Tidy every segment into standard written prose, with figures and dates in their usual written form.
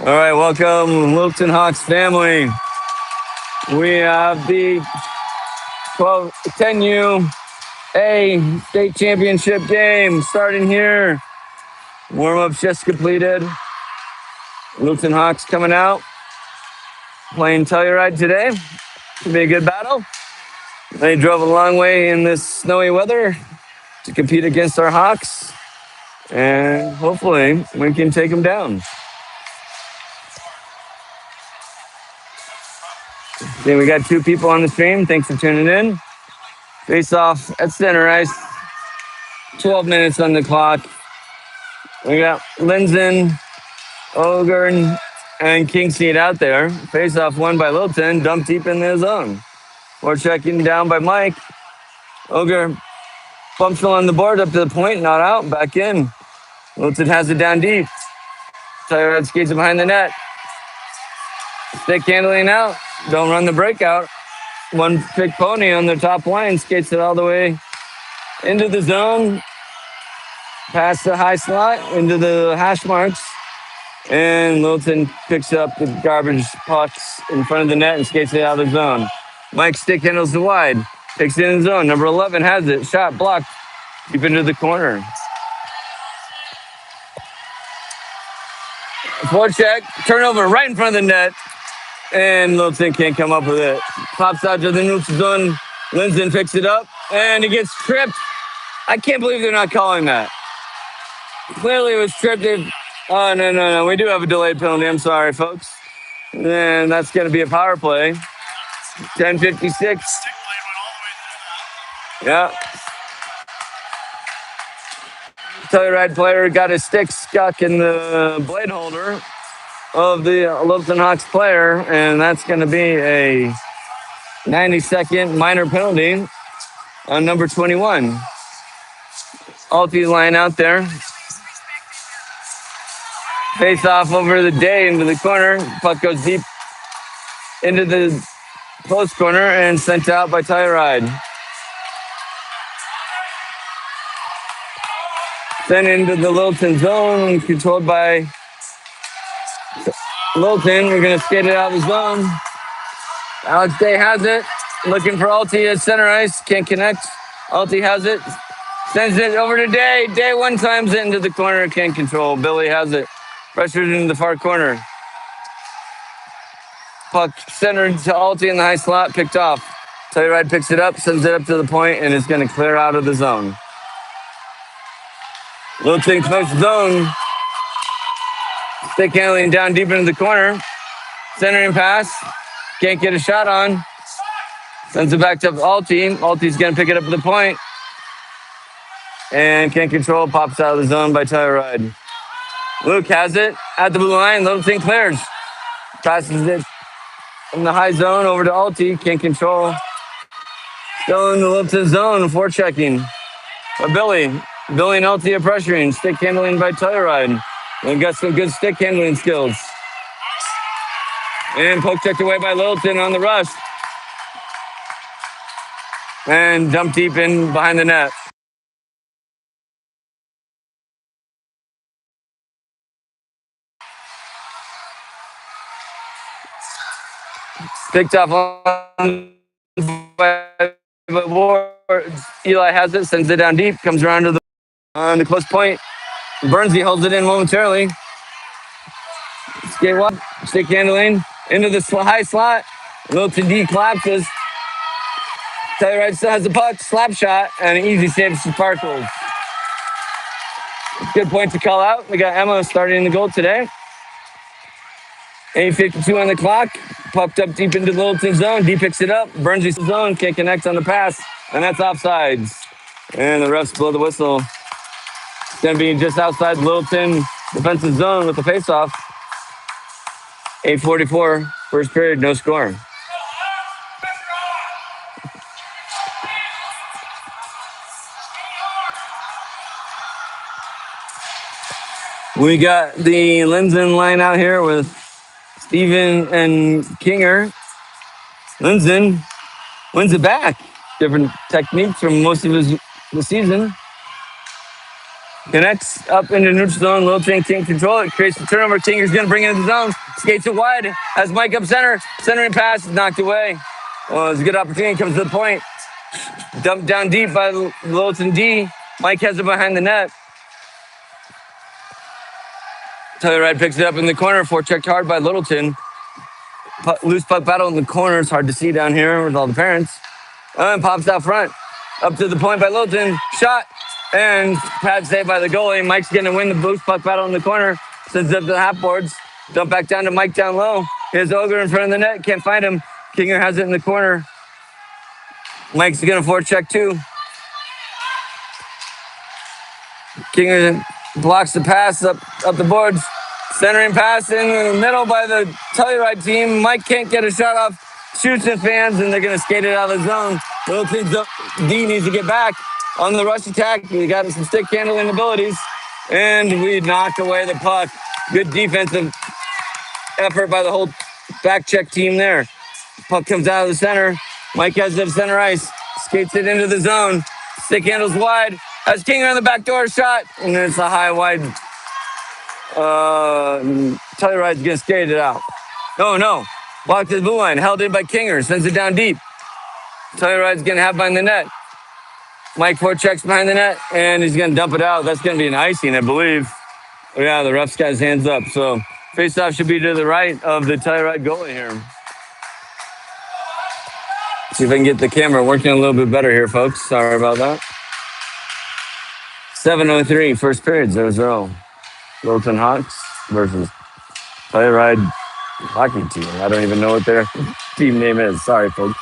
All right, welcome, Littleton Hawks family. We have the 10U A state championship game starting here. Warm-ups just completed. Littleton Hawks coming out, playing Telluride today. Should be a good battle. They drove a long way in this snowy weather to compete against our Hawks, and hopefully we can take them down. Then we got 2 people on the stream. Thanks for tuning in. Face off at center ice. 12 minutes on the clock. We got Linden, Ogre, and Kingseed out there. Face off won by Littleton. Dumped deep in the zone. More checking down by Mike. Ogre bumps along the board up to the point. Not out. Back in. Littleton has it down deep. Telluride skates it behind the net. Stick handling out. Don't run the breakout. One pick pony on the top line. Skates it all the way into the zone. Past the high slot into the hash marks. And Littleton picks up the garbage pucks in front of the net and skates it out of the zone. Mike stick handles the wide. Takes it in the zone. Number 11 has it. Shot blocked. Deep into the corner. Forecheck. Turnover right in front of the net. And Littleton can't come up with it. Pops out to the neutral zone. Linden picks it up. And he gets tripped. I can't believe they're not calling that. Clearly it was tripped. Oh, no. We do have a delayed penalty. I'm sorry, folks. And that's going to be a power play. 10:56. Yeah. Telluride player got his stick stuck in the blade holder of the Littleton Hawks player, and that's going to be a 90-second minor penalty on number 21. Alti line out there. Face off over the day into the corner. Puck goes deep into the close corner and sent out by Telluride. Sent into the Littleton zone, controlled by Littleton. We're going to skate it out of the zone. Alex Day has it. Looking for Alti at center ice. Can't connect. Alti has it. Sends it over to Day. Day one times it into the corner. Can't control. Billy has it. Pressured into the far corner. Puck centered to Alti in the high slot. Picked off. Telluride picks it up. Sends it up to the point, and it's going to clear out of the zone. Littleton close zone. Stick handling down deep into the corner. Centering pass. Can't get a shot on. Sends it back to Alti. Alti's going to pick it up at the point. And can't control. Pops out of the zone by Telluride. Luke has it at the blue line. Littleton clears. Passes it from the high zone over to Alti. Can't control. Still in the Littleton zone. Forechecking. But Billy and Alti are pressuring. Stick handling by Telluride. They've got some good stick handling skills. And poke checked away by Littleton on the rush. And dumped deep in behind the net. Picked off on by Ward. Eli has it, sends it down deep, comes around to the close point. Burnsy holds it in momentarily. Skate one, stick handling into the high slot. Littleton D collapses. Telluride still has the puck, slap shot, and an easy save to Sparkles. Good point to call out. We got Emma starting the goal today. 8:52 on the clock. Pucked up deep into the Littleton zone. D picks it up. Burnsy's zone. Can't connect on the pass. And that's offsides. And the refs blow the whistle. It's going to be just outside Littleton defensive zone with the faceoff. 8:44. First period. No score. We got the Linden line out here with Steven and Kinger. Linden wins it back. Different techniques from most of the season. Connects up into neutral zone. Littleton can't control it. Creates the turnover. Kinger's going to bring it into the zone. Skates it wide. Has Mike up center. Centering pass is knocked away. Well, it's a good opportunity. Comes to the point. Dumped down deep by Littleton D. Mike has it behind the net. Telluride picks it up in the corner. Forechecked hard by Littleton. Loose puck battle in the corner. It's hard to see down here with all the parents. And pops out front. Up to the point by Littleton. Shot. And pad save by the goalie. Mike's going to win the loose puck battle in the corner. Sends it up to the half boards. Dump back down to Mike down low. Here's Ogre in front of the net. Can't find him. Kinger has it in the corner. Mike's going to forecheck too. Kinger blocks the pass up the boards. Centering pass in the middle by the Telluride team. Mike can't get a shot off. Shoots his fans, and they're going to skate it out of the zone. Littleton D needs to get back on the rush attack. We got some stick handling abilities, and we knock away the puck. Good defensive effort by the whole back check team there. Puck comes out of the center. Mike has it at center ice. Skates it into the zone. Stick handles wide. Has Kinger on the back door shot, and it's a high wide. Telluride's going to skate it out. No. Blocked to the blue line. Held in by Kinger. Sends it down deep. Telluride's going to have behind the net. Mike forechecks behind the net, and he's going to dump it out. That's going to be an icing, I believe. Oh, yeah, the ref's got his hands up. So faceoff should be to the right of the Telluride goalie here. See if I can get the camera working a little bit better here, folks. Sorry about that. 7:03, first period, 0-0. Littleton Hawks versus Telluride hockey team. I don't even know what their team name is. Sorry, folks.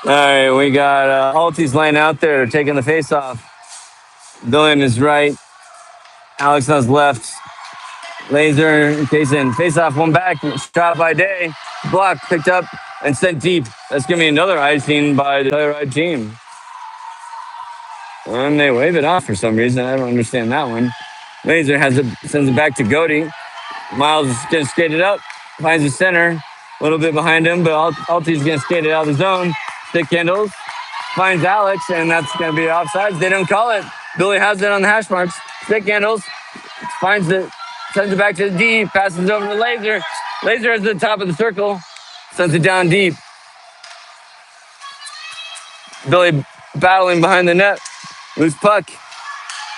All right, we got Alti's laying out there, taking the face-off. Billion is right. Alex on his left. Laser, Kaysen, face-off, one back. Shot by Day. Block, picked up, and sent deep. That's going to be another icing by the Telluride team. And they wave it off for some reason. I don't understand that one. Laser sends it back to Goody. Miles is going to skate it up. Finds the center. A little bit behind him, but Alti's going to skate it out of the zone. Stick handles. Finds Alex, and that's going to be offsides. They don't call it. Billy has it on the hash marks. Stick handles. Finds it. Sends it back to the D. Passes over to Laser. Laser is at the top of the circle. Sends it down deep. Billy battling behind the net. Loose puck.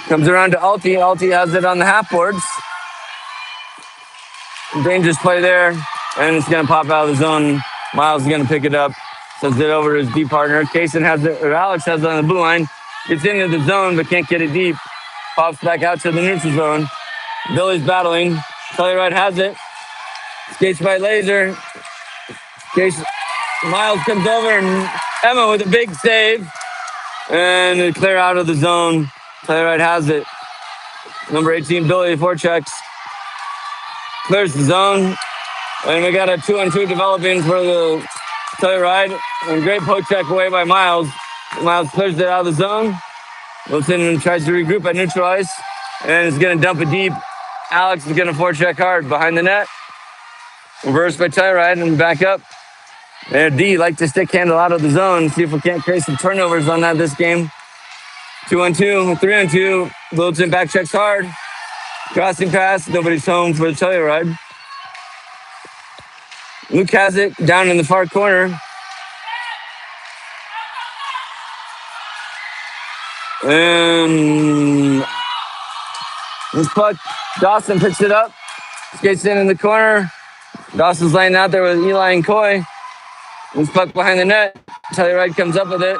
Comes around to Alti. Alti has it on the half boards. Dangerous play there. And it's going to pop out of the zone. Miles is going to pick it up. Sends it over to his D partner. Kaysen has it, or Alex has it on the blue line. Gets into the zone, but can't get it deep. Pops back out to the neutral zone. Billy's battling. Telluride has it. Skates by Laser. Miles comes over, and Emma with a big save. And they clear out of the zone. Telluride has it. Number 18, Billy, forechecks. Clears the zone. And we got a 2-on-2 developing for the Telluride. And great poke check away by Miles. Miles clears it out of the zone. Littleton tries to regroup at neutral ice. And is going to dump it deep. Alex is going to forecheck hard behind the net. Reversed by Telluride and back up. There, D like to stick handle out of the zone. See if we can't create some turnovers on that this game. 2-on-2, 3-on-2. Littleton back checks hard. Crossing pass. Nobody's home for the Telluride. Luke has it down in the far corner. And this puck, Dawson picks it up. Skates in the corner. Dawson's laying out there with Eli and Coy. This puck behind the net. Telluride comes up with it.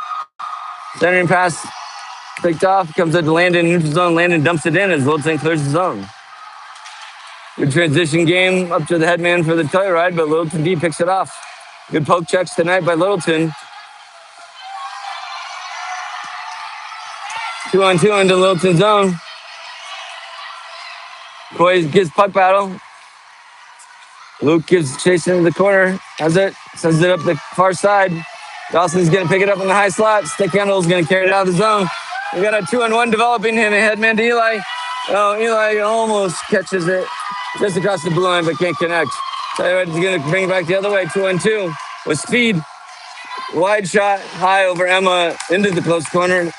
Centering pass picked off. Comes up to Landon, neutral zone. Landon dumps it in as Littleton clears the zone. Good transition game up to the headman for the Telluride, but Littleton D picks it off. Good poke checks tonight by Littleton. 2-on-2 into Littleton zone. Coy gives puck battle. Luke gives chase into the corner. Has it. Sends it up the far side. Dawson's going to pick it up in the high slot. Stick handle is going to carry it out of the zone. We got a 2-on-1 developing him. A headman to Eli. Oh, Eli almost catches it just across the blue line, but can't connect. Telluride is going to bring it back the other way. 2-on-2 with speed. Wide shot high over Emma into the close corner.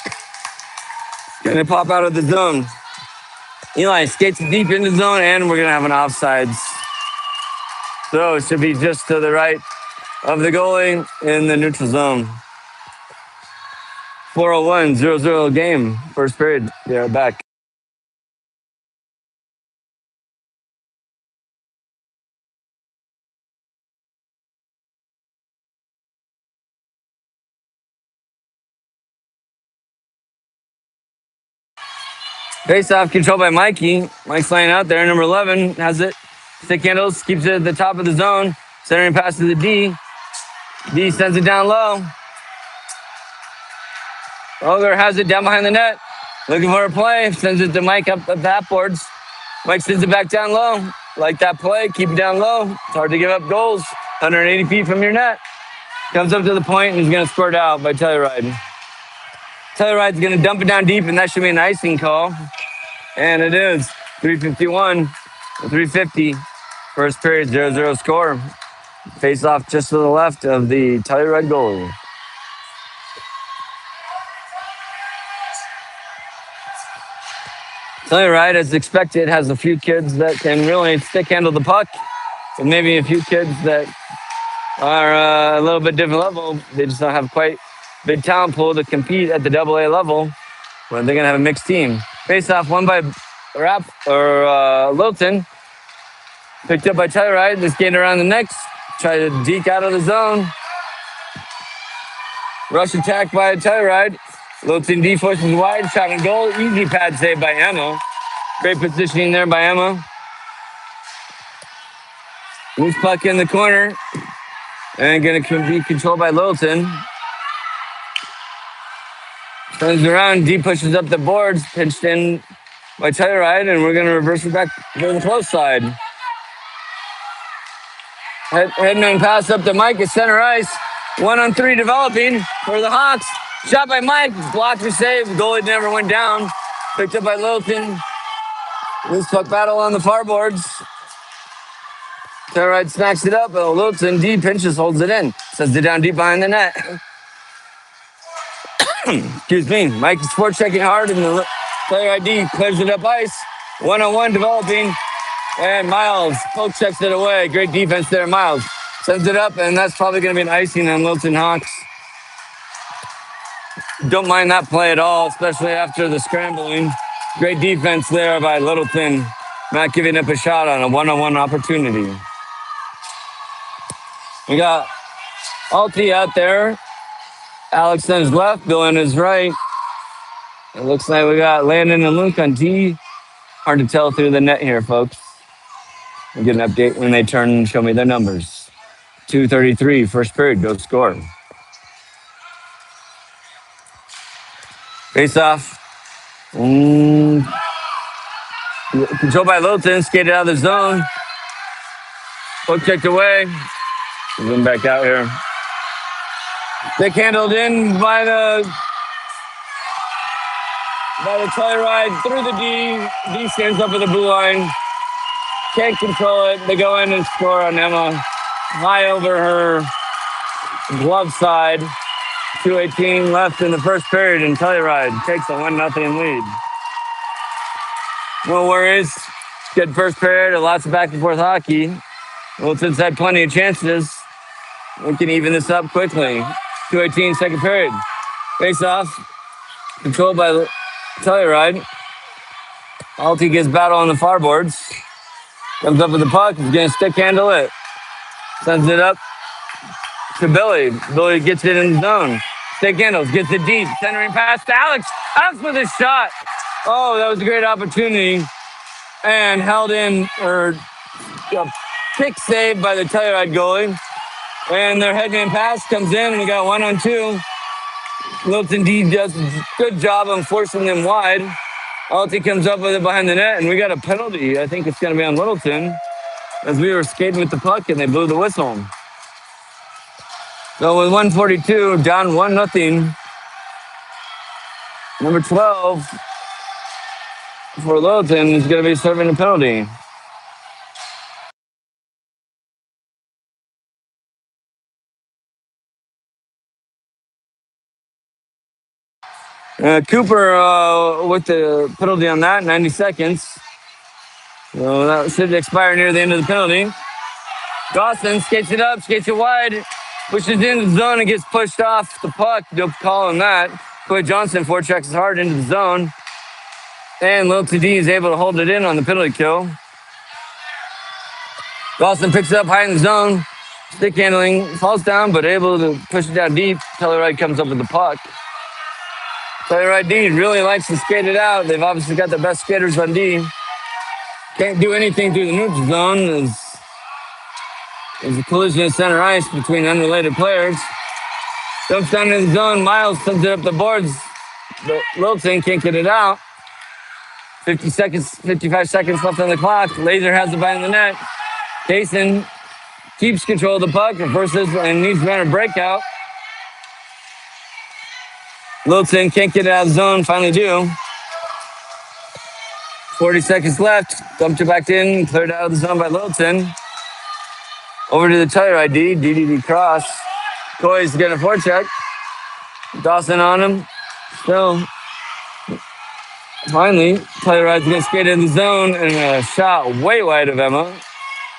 Gonna pop out of the zone. Eli skates deep into the zone, and we're gonna have an offsides. So it should be just to the right of the goalie in the neutral zone. 4:01, 0-0 game. First period. They're back. Face off controlled by Mikey. Mike's laying out there. Number 11 has it. Stick handles, keeps it at the top of the zone. Centering pass to the D. D sends it down low. Ogre has it down behind the net. Looking for a play. Sends it to Mike up the backboards. Mike sends it back down low. Like that play. Keep it down low. It's hard to give up goals. 180 feet from your net. Comes up to the point and he's going to squirt out by Telluride. Telluride's going to dump it down deep, and that should be an icing call. And it is. 3:51, 3:50. First period, 0-0 score. Face off just to the left of the Telluride goalie. Telluride, as expected, has a few kids that can really stick handle the puck, and maybe a few kids that are a little bit different level. They just don't have quite big talent pool to compete at the AA level. When they're gonna have a mixed team. Face off won by Littleton. Picked up by Telluride. Just getting around the next. Try to deke out of the zone. Rush attack by Telluride. Littleton D forces wide. Shot and goal. Easy pad save by Emma. Great positioning there by Emma. Loose puck in the corner. And going to be controlled by Littleton. Turns around. D pushes up the boards. Pinched in by Telluride. And we're going to reverse it back to the close side. Headman pass up to Mike at center ice. 1-on-3 developing for the Hawks. Shot by Mike. Blocked or saved. Goalie never went down. Picked up by Littleton. Loose puck battle on the far boards. Telluride smacks it up. Littleton D pinches, holds it in. Sends it down deep behind the net. Excuse me. Mike is forechecking hard, and the Telluride D clears it up ice. 1-on-1 developing. And Miles poke checks it away. Great defense there, Miles. Sends it up, and that's probably going to be an icing on Littleton Hawks. Don't mind that play at all, especially after the scrambling. Great defense there by Littleton. Not giving up a shot on a one-on-one opportunity. We got Alti out there. Alex on his left, Bill on his right. It looks like we got Landon and Luke on D. Hard to tell through the net here, folks. We'll get an update when they turn and show me their numbers. 2:33, first period, go score. Face off. Controlled by Littleton, skated out of the zone. Poke checked away. Zoom back out here. Stick handled in by the Telluride through the D. D stands up at the blue line. Can't control it. They go in and score on Emma. High over her glove side. 2:18 left in the first period, and Telluride takes a 1-0 lead. No worries. Good first period, lots of back and forth hockey. Littleton's had plenty of chances. We can even this up quickly. 2:18 second period. Face off. Controlled by Telluride. Alti gets battle on the far boards. Comes up with the puck. He's going to stick handle it. Sends it up to Billy. Billy gets it in the zone. Stick handles. Gets it deep. Centering pass to Alex. Alex with his shot. Oh, that was a great opportunity. And held in, or a pick save by the Telluride goalie. And their headman pass comes in, and we got 1-on-2. Littleton D does a good job on forcing them wide. Alti comes up with it behind the net, and we got a penalty. I think it's going to be on Littleton, as we were skating with the puck, and they blew the whistle. So with 1:42, down 1-0. Number 12 for Littleton is going to be serving a penalty. Cooper with the penalty on that, 90 seconds. So that should expire near the end of the penalty. Dawson skates it up, skates it wide, pushes into the zone and gets pushed off the puck. They'll call him that. Quinn Johnson forechecks hard into the zone. And Littleton D is able to hold it in on the penalty kill. Dawson picks it up high in the zone. Stick handling, falls down, but able to push it down deep. Telluride comes up with the puck. Telluride D really likes to skate it out. They've obviously got the best skaters on D. Can't do anything through the neutral zone. There's a collision at center ice between unrelated players. Dumps down in the zone. Miles sends it up the boards. But Littleton can't get it out. 55 seconds left on the clock. Laser has it behind the net. Kaysen keeps control of the puck, reverses, and needs to run a breakout. Littleton can't get it out of the zone, finally do. 40 seconds left. Dumped it back in, cleared out of the zone by Littleton. Over to the Telluride D, DDD cross. Coy's getting a forecheck. Dawson on him. Still. Finally, Telluride's going to skate in the zone and a shot way wide of Emma.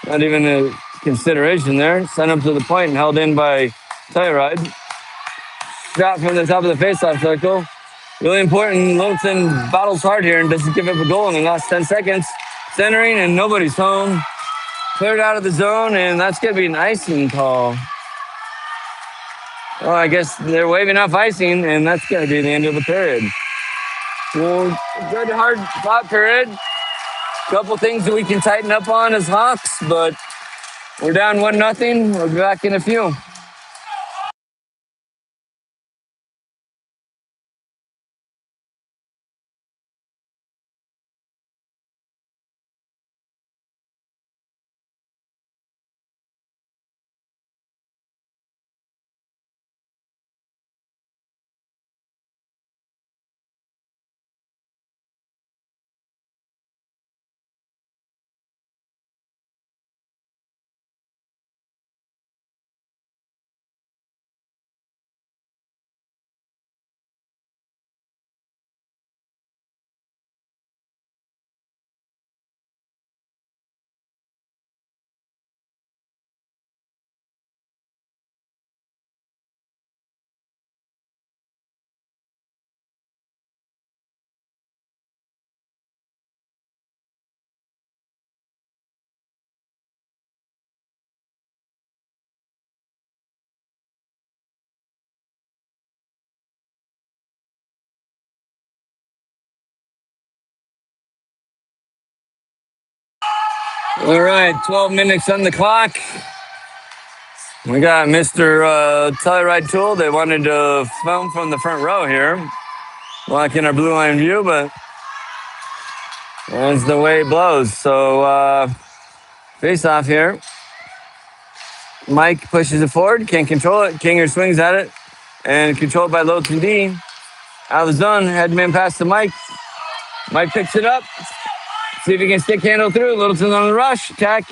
Not even a consideration there. Sent up to the point and held in by Telluride. Shot from the top of the faceoff circle. Really important. Littleton battles hard here and doesn't give up a goal in the last 10 seconds. Centering and nobody's home. Cleared out of the zone, and that's going to be an icing call. Well, I guess they're waving off icing, and that's going to be the end of the period. Well, good, hard fought period. Couple things that we can tighten up on as Hawks, but we're down 1-0. We'll be back in a few. All right, 12 minutes on the clock. We got Mr. Telluride Tool. They wanted to film from the front row here, blocking our blue line view, but that's the way it blows. So face off here. Mike pushes it forward, can't control it. Kinger swings at it, and controlled by Littleton D. Out of the zone, headman pass to Mike. Mike picks it up. See if he can stick handle through. Littleton's on the rush. Attack.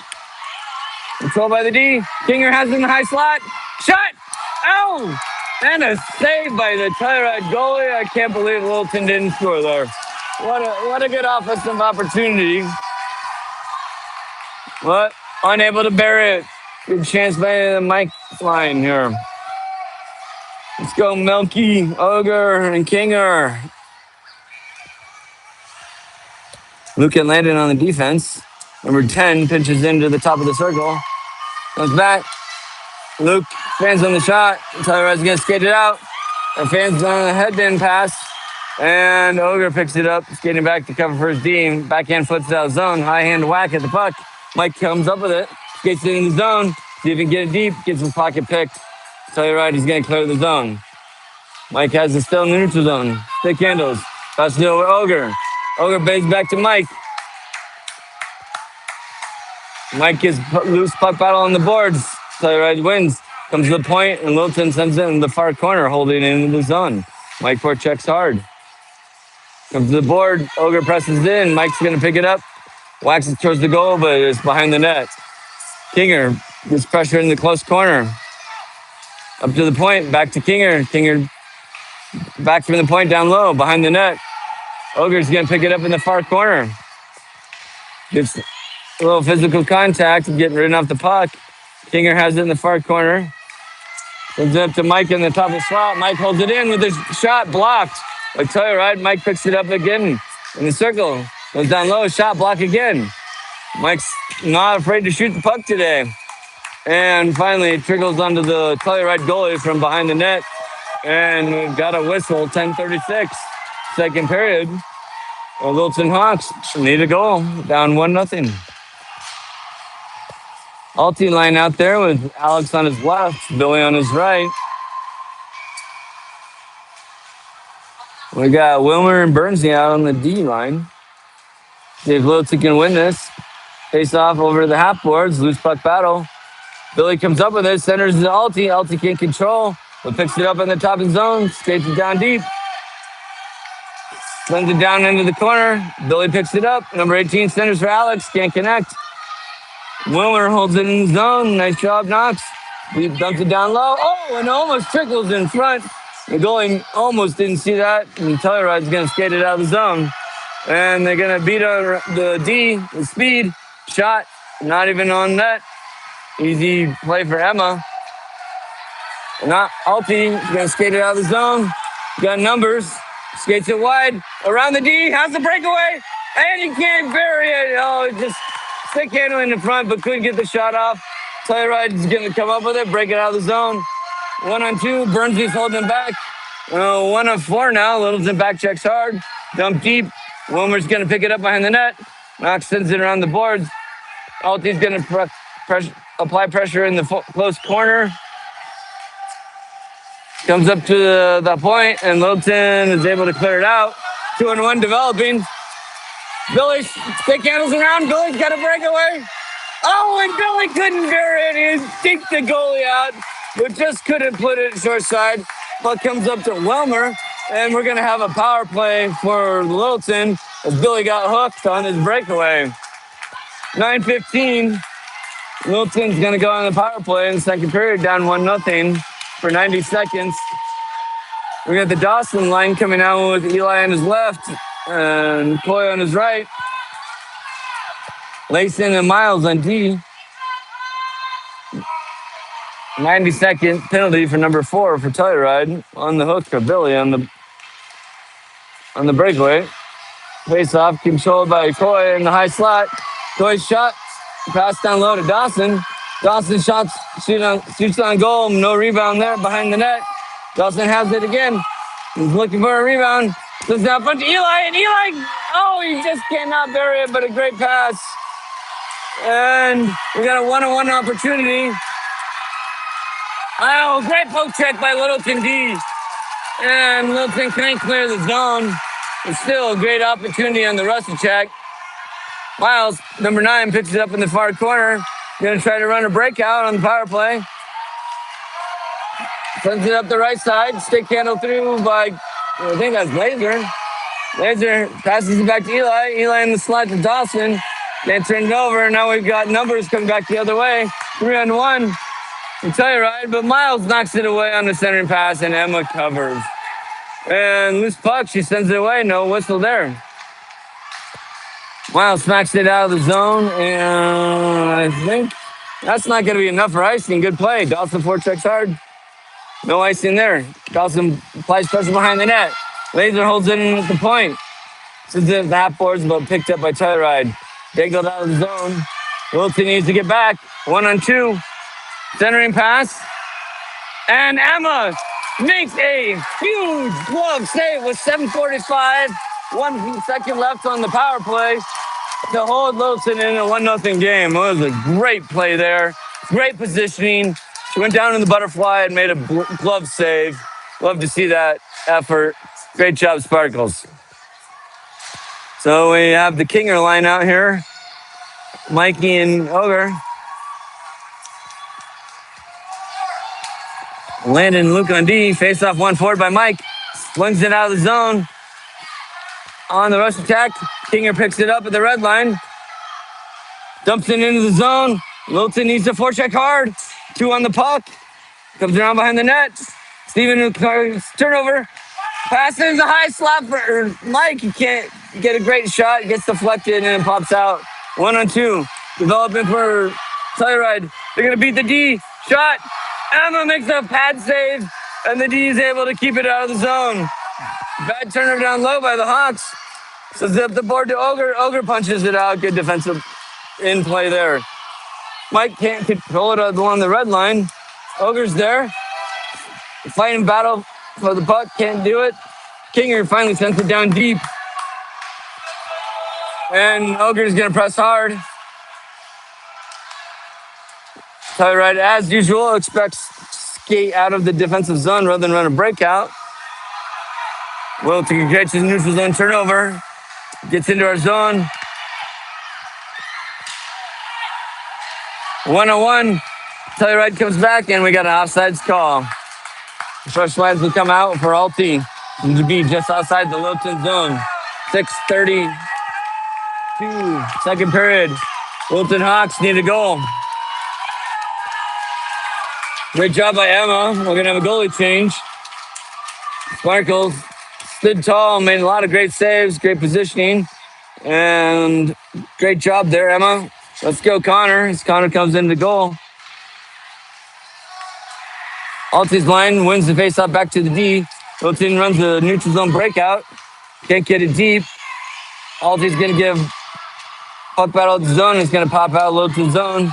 Controlled by the D. Kinger has it in the high slot. Shot! Ow! And a save by the Telluride goalie. I can't believe Littleton didn't score there. What a good offensive opportunity. But unable to bury it. Good chance by the Mike line here. Let's go Melky, Ogre, and Kinger. Luke and Landon on the defense. Number 10 pitches into the top of the circle. Comes back. Luke fans on the shot. Telluride's going to skate it out. And fans on the headband pass. And Ogre picks it up, skating back to cover for his team. Backhand flips it out of zone. High hand whack at the puck. Mike comes up with it. Skates it in the zone. See if he can get it deep. Gets his pocket picked. Telluride is going to clear the zone. Mike has it still in the neutral zone. Stick handles. Pass it over Ogre. Ogre baits back to Mike. Mike gets loose puck battle on the boards. Telluride wins. Comes to the point, and Littleton sends it in the far corner, holding it into the zone. Mike forechecks hard. Comes to the board. Ogre presses in. Mike's going to pick it up. Whacks it towards the goal, but it's behind the net. Kinger gets pressure in the close corner. Up to the point. Back to Kinger. Kinger Back from the point down low, behind the net. Ogre's going to pick it up in the far corner. Gets a little physical contact, getting rid off the puck. Kinger has it in the far corner. Sends it up to Mike in the top of the slot. Mike holds it in with his shot blocked. I tell you, right? Mike picks it up again in the circle. Goes down low, shot block again. Mike's not afraid to shoot the puck today. And finally, it trickles onto the Telluride goalie from behind the net. And we've got a whistle, 10:36, second period. The Littleton Hawks need a goal, down 1-0. Alti line out there with Alex on his left, Billy on his right. We got Wilmer and Burnsley out on the D line. See if Littleton can win this. Face off over the half boards, loose puck battle. Billy comes up with it, centers to Alti. Alti can't control, but picks it up in the top of the zone, skates it down deep. Sends it down into the corner. Billy picks it up. Number 18 centers for Alex, can't connect. Wilmer holds it in the zone. Nice job, Knox. He dumps it down low. Oh, and almost trickles in front. The goalie almost didn't see that. And Telluride's going to skate it out of the zone. And they're going to beat the D with speed. Shot, not even on net. Easy play for Emma. Not Alti, going to skate it out of the zone. Got numbers. Skates it wide. Around the D, has the breakaway. And he can't bury it. Oh, just stick handle in the front, but couldn't get the shot off. Telluride's going to come up with it, break it out of the zone. 1-on-2, Burnsley's holding him back. 1-on-4 now, Littleton back checks hard. Dump deep. Wilmer's going to pick it up behind the net. Knox sends it around the boards. Alti's going to apply pressure in the close corner. Comes up to the point, and Littleton is able to clear it out. 2-on-1 developing. Billy stick handles around. Billy's got a breakaway. Oh, and Billy couldn't bear it. He kicked the goalie out, but just couldn't put it short side. Puck comes up to Wilmer, and we're going to have a power play for Littleton as Billy got hooked on his breakaway. 9:15. Littleton's going to go on the power play in the second period, down 1-0 for 90 seconds. We got the Dawson line coming out with Eli on his left and Coy on his right. Layson and Miles on D. 90-second penalty for number 4 for Telluride on the hook for Billy on the breakaway. Face off controlled by Coy in the high slot. Coy's shot passed down low to Dawson. Dawson shoots on goal. No rebound there behind the net. Dawson has it again. He's looking for a rebound. Sends it out front to Eli, and Eli, oh, he just cannot bury it, but a great pass. And we got a 1-on-1 opportunity. Oh, great poke check by Littleton D. And Littleton can't clear the zone. It's still a great opportunity on the Russell check. Miles, number 9, picks it up in the far corner. Going to try to run a breakout on the power play. Sends it up the right side. Stick handle through by, I think that's Laser. Laser passes it back to Eli. Eli in the slot to Dawson. They turn it over. Now we've got numbers coming back the other way. 3-on-1. I'll tell you right, but Miles knocks it away on the centering pass, and Emma covers. And loose puck, she sends it away. No whistle there. Miles smacks it out of the zone, and I think that's not going to be enough for icing. Good play. Dawson forechecks hard. No icing there. Dawson applies pressure behind the net. Laser holds it in at the point. Sends it the half boards, but picked up by Telluride. Dangled out of the zone. Littleton needs to get back. 1-on-2. Centering pass. And Emma makes a huge glove save with 7:45. 1 second left on the power play to hold Littleton in a 1-0 game. It was a great play there. Great positioning. She went down in the butterfly and made a glove save. Love to see that effort. Great job, Sparkles. So we have the Kinger line out here. Mikey and Ogre. Landon and Luke on D. Face off 1 forward by Mike. Flings it out of the zone. On the rush attack. Kinger picks it up at the red line. Dumps it into the zone. Littleton needs to forecheck hard. 2 on the puck. Comes around behind the net. Steven turnover. Passes a high slap for Mike. He can't get a great shot. Gets deflected and it pops out. 1-on-2. Development for Telluride. They're going to beat the D. Shot. Emma makes a pad save, and the D is able to keep it out of the zone. Bad turnover down low by the Hawks. So zip the board to Ogre. Ogre punches it out. Good defensive in play there. Mike can't control it along the red line. Ogre's there. Fighting battle for the puck. Can't do it. Kinger finally sends it down deep. And Ogre's going to press hard. Telluride, as usual, expects skate out of the defensive zone rather than run a breakout. Littleton creates his neutral zone turnover. Gets into our zone. 1-on-1. Telluride comes back, and we got an offsides call. Fresh lines will come out for Alti to be just outside the Littleton zone. 6:32, second period. Littleton Hawks need a goal. Great job by Emma. We're going to have a goalie change. Sparkles stood tall, made a lot of great saves, great positioning, and great job there, Emma. Let's go, Connor, as Connor comes into goal. Alti's line wins the faceoff back to the D. Littleton runs the neutral zone breakout. Can't get it deep. Alti's going to give puck battle to the zone. It's going to pop out Littleton zone.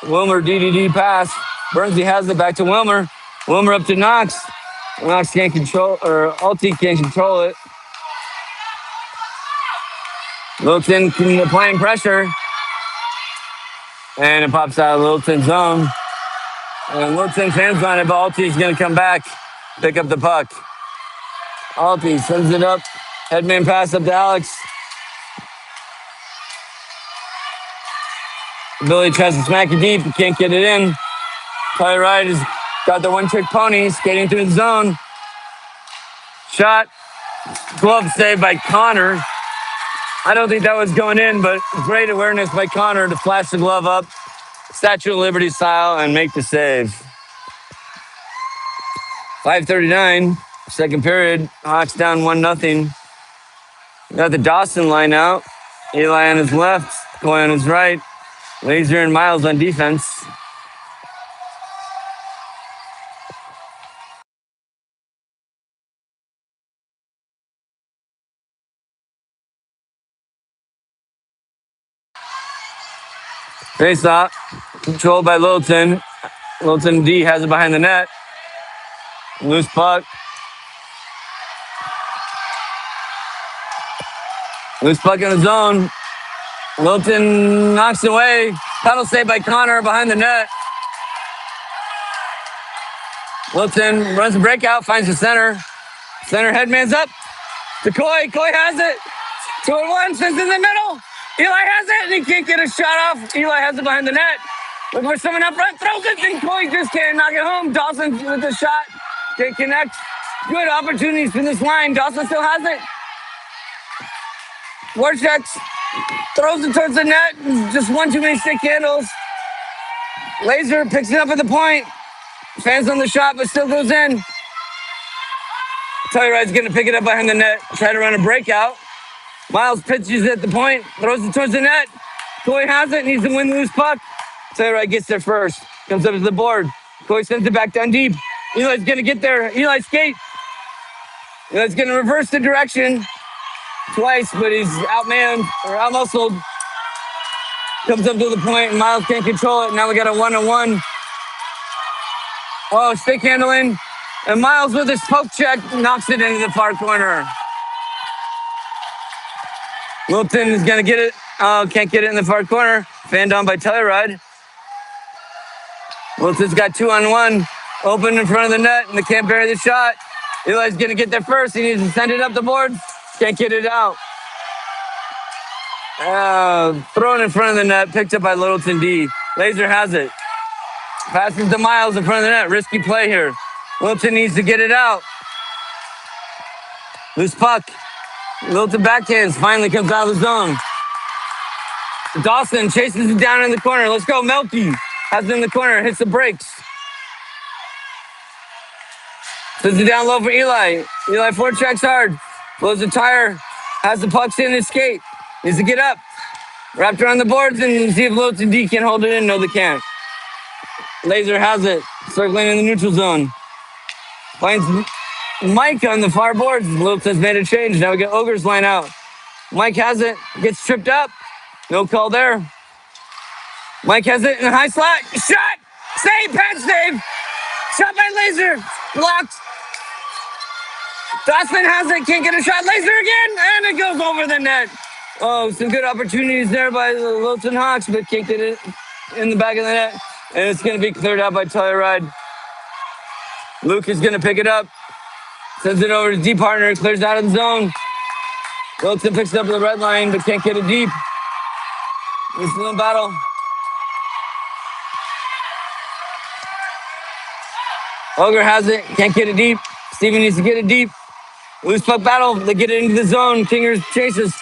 Wilmer DDD pass. Burnsley has it back to Wilmer. Wilmer up to Knox. Knox can't control, or Alti can't control it. Littleton applying pressure. And it pops out of Littleton zone. And Littleton fans on it, but Alti's going to come back, pick up the puck. Alti sends it up. Headman pass up to Alex. Billy tries to smack it deep. He can't get it in. Telluride has got the one-trick pony skating through the zone. Shot. Glove save by Connor. I don't think that was going in, but great awareness by Connor to flash the glove up, Statue of Liberty style, and make the save. 5:39, second period. Hawks down 1-0. Got the Dawson line out. Eli on his left, Coy on his right. Laser and Miles on defense. Face off, controlled by Littleton. Littleton D has it behind the net. Loose puck. Loose puck in the zone. Littleton knocks it away. Paddle save by Connor behind the net. Littleton runs the breakout, finds the center. Center headman's up. To Coy. Coy has it. 2-1, sends in the middle. Eli has it, and he can't get a shot off. Eli has it behind the net. Looking for someone up front, throws it, and Coy just can't knock it home. Dawson with the shot, can't connect. Good opportunities for this line. Dawson still has it. Warchecks throws it towards the net. Just one too many stick handles. Laser picks it up at the point. Fans on the shot, but still goes in. Telluride's going to pick it up behind the net, try to run a breakout. Miles pitches at the point, throws it towards the net. Coy has it, needs to win the loose puck. Telluride gets there first, comes up to the board. Coy sends it back down deep. Eli's going to get there. Eli skate. Eli's going to reverse the direction twice, but he's outmanned or outmuscled. Comes up to the point, and Miles can't control it. Now we got a 1-on-1. Oh, stick handling. And Miles with his poke check knocks it into the far corner. Littleton is going to get it. Oh, can't get it in the far corner. Fanned on by Telluride. Littleton's got 2-on-1. Open in front of the net, and they can't bury the shot. Eli's going to get there first. He needs to send it up the board. Can't get it out. Thrown in front of the net, picked up by Littleton D. Laser has it. Passes to Miles in front of the net. Risky play here. Littleton needs to get it out. Loose puck. Littleton backhands. Finally comes out of the zone. Dawson chases it down in the corner. Let's go, Melky. Has it in the corner. Hits the brakes. Sends it down low for Eli. Eli forechecks hard. Blows the tire. Has the pucks in his skate. Needs to get up. Wrapped around the boards and see if Littleton D can hold it in. No, they can't. Laser has it. Circling in the neutral zone. Finds Mike on the far boards. Littleton's made a change. Now we get Ogre's line out. Mike has it. Gets tripped up. No call there. Mike has it in a high slot. Shot! Save! Patch save! Shot by Laser. Blocked. Dossman has it. Can't get a shot. Laser again. And it goes over the net. Oh, some good opportunities there by the Littleton Hawks, but can't get it in the back of the net. And it's going to be cleared out by Telluride. Luke is going to pick it up. Sends it over to D partner. Clears out of the zone. Littleton picks it up at the red line, but can't get it deep. It's still in battle. Ogre has it. Can't get it deep. Steven needs to get it deep. Loose puck battle. They get it into the zone. Kingers chases.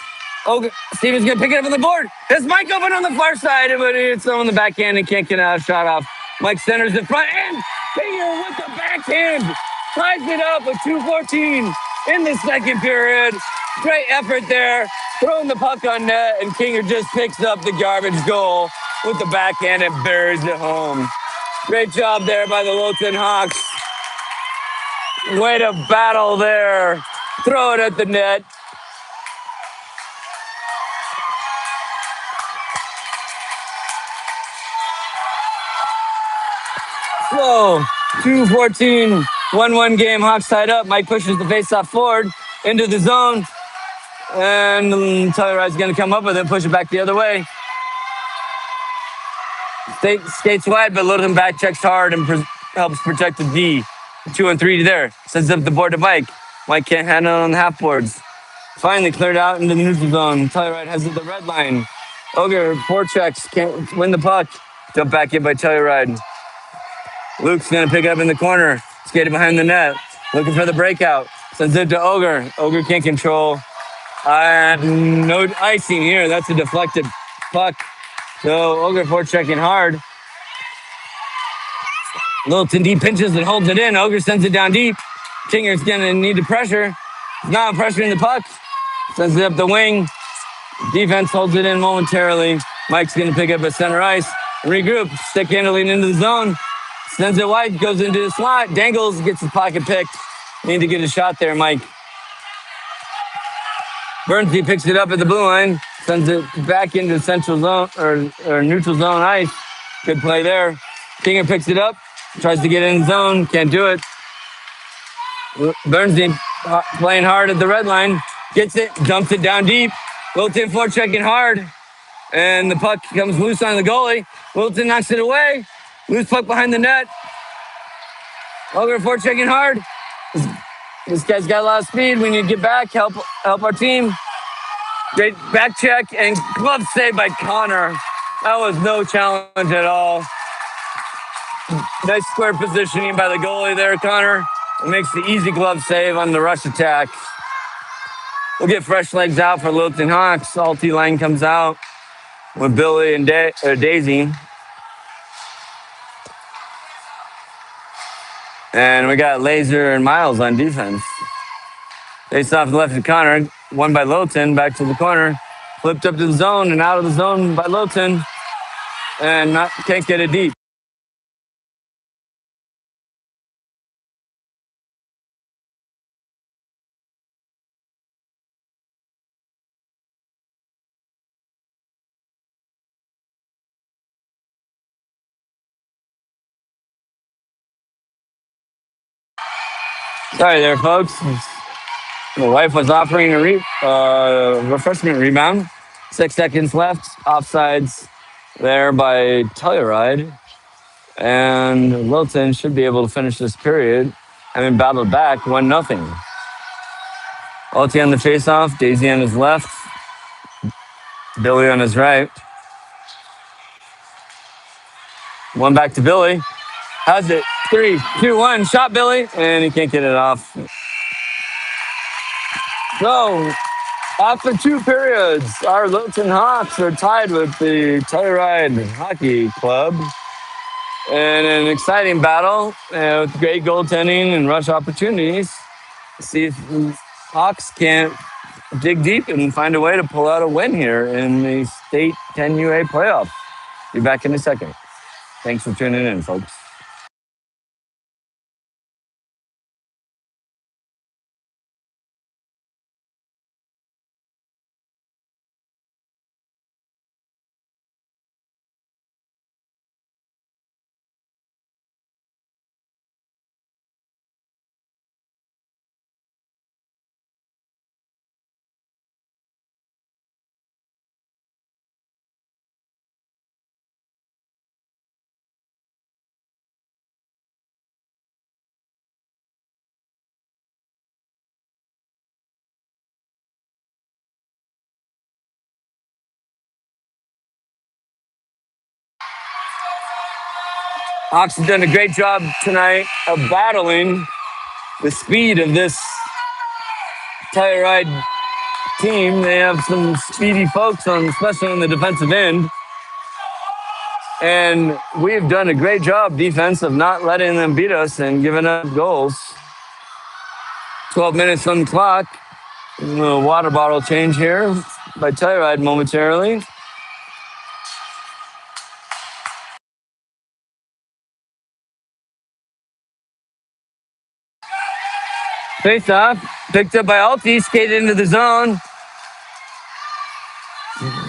Ogre. Steven's going to pick it up on the board. There's Mike open on the far side, but it's on the backhand and can't get a shot off. Mike centers in front, and Kinger with the backhand ties it up with 2:14 in the second period. Great effort there. Throwing the puck on net, and Kinger just picks up the garbage goal with the backhand and buries it home. Great job there by the Littleton Hawks. Way to battle there. Throw it at the net. Slow. 2:14, 1-1 game. Hawks tied up. Mike pushes the faceoff forward into the zone. And Telluride's going to come up with it, push it back the other way. Skates wide, but Littleton back checks hard and helps protect the D. 2-3 there. Sends up the board to Mike. Mike can't handle it on the half boards. Finally cleared out into the neutral zone. Telluride has it at the red line. Ogre, forechecks, can't win the puck. Dumped back in by Telluride. Luke's going to pick it up in the corner. Skated behind the net. Looking for the breakout. Sends it to Ogre. Ogre can't control. No icing here. That's a deflected puck. So Ogre forechecking hard. Littleton D pinches and holds it in. Ogre sends it down deep. Kinger's going to need to pressure. Not pressuring the puck. Sends it up the wing. Defense holds it in momentarily. Mike's going to pick up at center ice. Regroup. Stick handling into the zone. Sends it wide. Goes into the slot. Dangles. Gets his pocket picked. Need to get a shot there, Mike. Burnsley picks it up at the blue line. Sends it back into central zone or neutral zone ice. Good play there. Kinger picks it up. Tries to get in the zone. Can't do it. Burnsley playing hard at the red line. Gets it. Dumps it down deep. Littleton forechecking hard. And the puck comes loose on the goalie. Littleton knocks it away. Loose puck behind the net. Ogre forechecking hard. This guy's got a lot of speed. We need to get back, help our team. Great back check and glove save by Connor. That was no challenge at all. Nice square positioning by the goalie there, Connor. It makes the easy glove save on the rush attack. We'll get fresh legs out for Littleton Hawks. Salty line comes out with Billy and Daisy. And we got Laser and Miles on defense. Face off the left to Connor. Won by Littleton. Back to the corner. Flipped up to the zone and out of the zone by Littleton. And can't get it deep. Sorry there, folks. My wife was offering a refreshment rebound. 6 seconds left. Offsides there by Telluride. And Littleton should be able to finish this period. Having battled back 1-0. Alti on the faceoff. Daisy on his left. Billy on his right. One back to Billy. Has it. 3, 2, 1. Shot Billy. And he can't get it off. So, after 2 periods, our Littleton Hawks are tied with the Telluride Hockey Club. And an exciting battle with great goaltending and rush opportunities. See if the Hawks can't dig deep and find a way to pull out a win here in the state 10UA playoff. Be back in a second. Thanks for tuning in, folks. Hawks have done a great job tonight of battling the speed of this Telluride team. They have some speedy folks on, especially on the defensive end. And we've done a great job defense of not letting them beat us and giving up goals. 12 minutes on the clock. A little water bottle change here by Telluride momentarily. Face off, picked up by Alti, skated into the zone.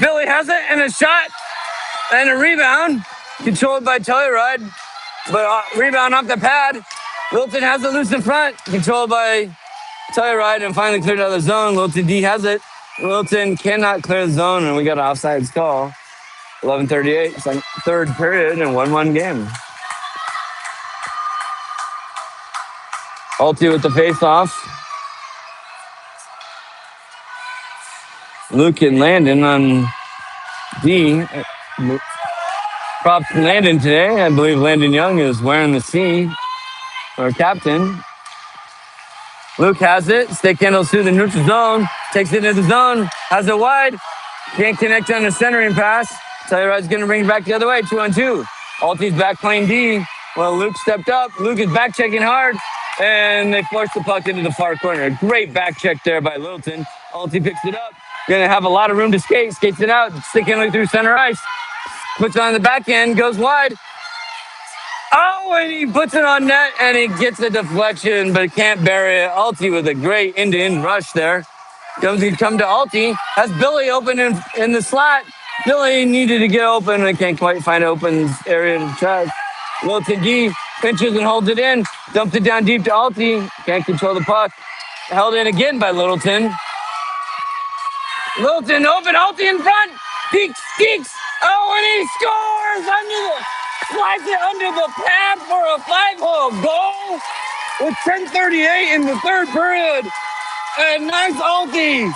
Billy has it, and a shot, and a rebound, controlled by Telluride, but rebound off the pad. Littleton has it loose in front, controlled by Telluride, and finally cleared out of the zone. Littleton D has it. Littleton cannot clear the zone, and we got an offsides call. 11:38, third period, and 1-1 game. Alti with the face-off. Luke and Landon on D. Props to Landon today. I believe Landon Young is wearing the C, our captain. Luke has it. Stick handles through the neutral zone. Takes it into the zone. Has it wide. Can't connect on the centering pass. Telluride's going to bring it back the other way. 2-on-2. Alti's back playing D. Well, Luke stepped up. Luke is back checking hard. And they force the puck into the far corner. A great back check there by Littleton. Alti picks it up. Going to have a lot of room to skate. Skates it out. Stick handling through center ice. Puts it on the back end. Goes wide. Oh, and he puts it on net, and he gets a deflection, but can't bury it. Alti with a great end-to-end rush there. Come to Alti. Has Billy open in the slot. Billy needed to get open and can't quite find open area to check. Littleton D pinches and holds it in. Dumps it down deep to Alti. Can't control the puck. Held in again by Littleton. Littleton open. Alti in front. Peeks. Oh, and he scores! Slides it under the pad for a 5-hole goal with 10:38 in the third period. And nice Alti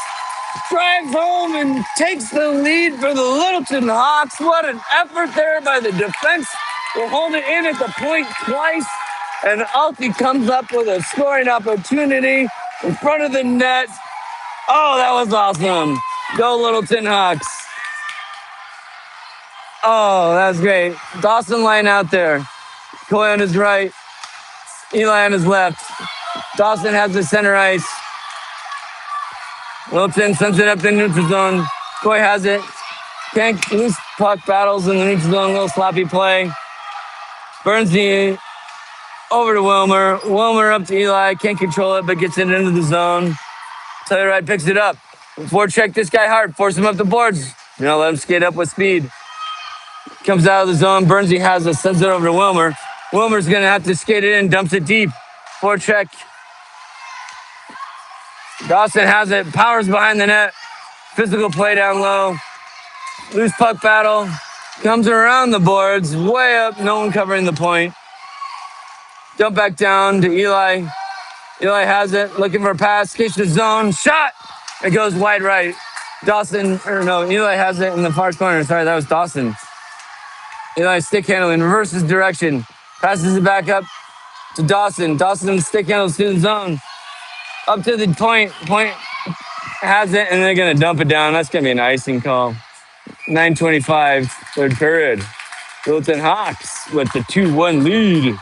drives home and takes the lead for the Littleton Hawks. What an effort there by the defense. We'll hold it in at the point twice. And Alti comes up with a scoring opportunity in front of the net. Oh, that was awesome. Go Littleton Hawks. Oh, that's great. Dawson line out there. Coy on his right. Eli on his left. Dawson has the center ice. Littleton sends it up the neutral zone. Coy has it. Can't loose puck battles in the neutral zone. A little sloppy play. Burnsy over to Wilmer. Wilmer up to Eli. Can't control it, but gets it into the zone. Telluride picks it up. Forecheck this guy hard. Force him up the boards. Let him skate up with speed. Comes out of the zone. Burnsy has it. Sends it over to Wilmer. Wilmer's going to have to skate it in. Dumps it deep. Forecheck. Dawson has it. Powers behind the net. Physical play down low. Loose puck battle. Comes around the boards. Way up. No one covering the point. Dump back down to Eli. Eli has it. Looking for a pass. Skates the zone. Shot. It goes wide right. Eli has it in the far corner. Sorry, that was Dawson. Eli stick handling, reverses direction, passes it back up to Dawson. Dawson stick handles to the zone, up to the point. Point has it, and they're going to dump it down. That's going to be an icing call. 9:25, third period. Littleton Hawks with the 2-1 lead.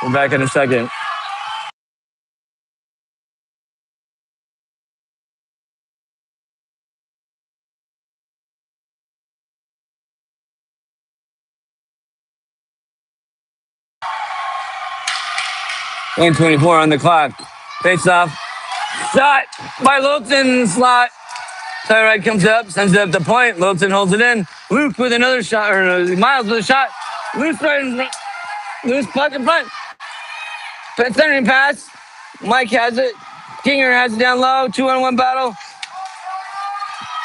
We're back in a second. Lane 24 on the clock. Face off. Shot by Littleton. Slot. Tyrod comes up, sends it up the point. Littleton holds it in. Luke with another shot, or Miles with a shot. Luke's starting. Luke's puck in front. Centering pass. Mike has it. Kinger has it down low. 2-on-1 battle.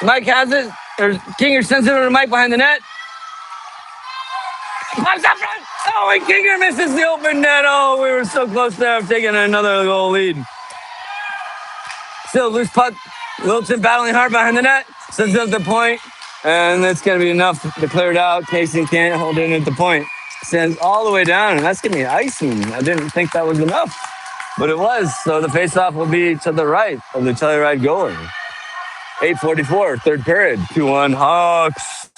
Mike has it. Or Kinger sends it over to Mike behind the net. Pops up front. Oh, and Kinger misses the open net. Oh, we were so close there of taking another goal lead. Still loose puck. Littleton battling hard behind the net. Sends it up the point. And that's going to be enough to clear it out. Casey can't hold it at the point. Sends all the way down, and that's going to be icing. I didn't think that was enough, but it was. So the faceoff will be to the right of the Telluride goalie. 8:44, third period. 2-1 Hawks.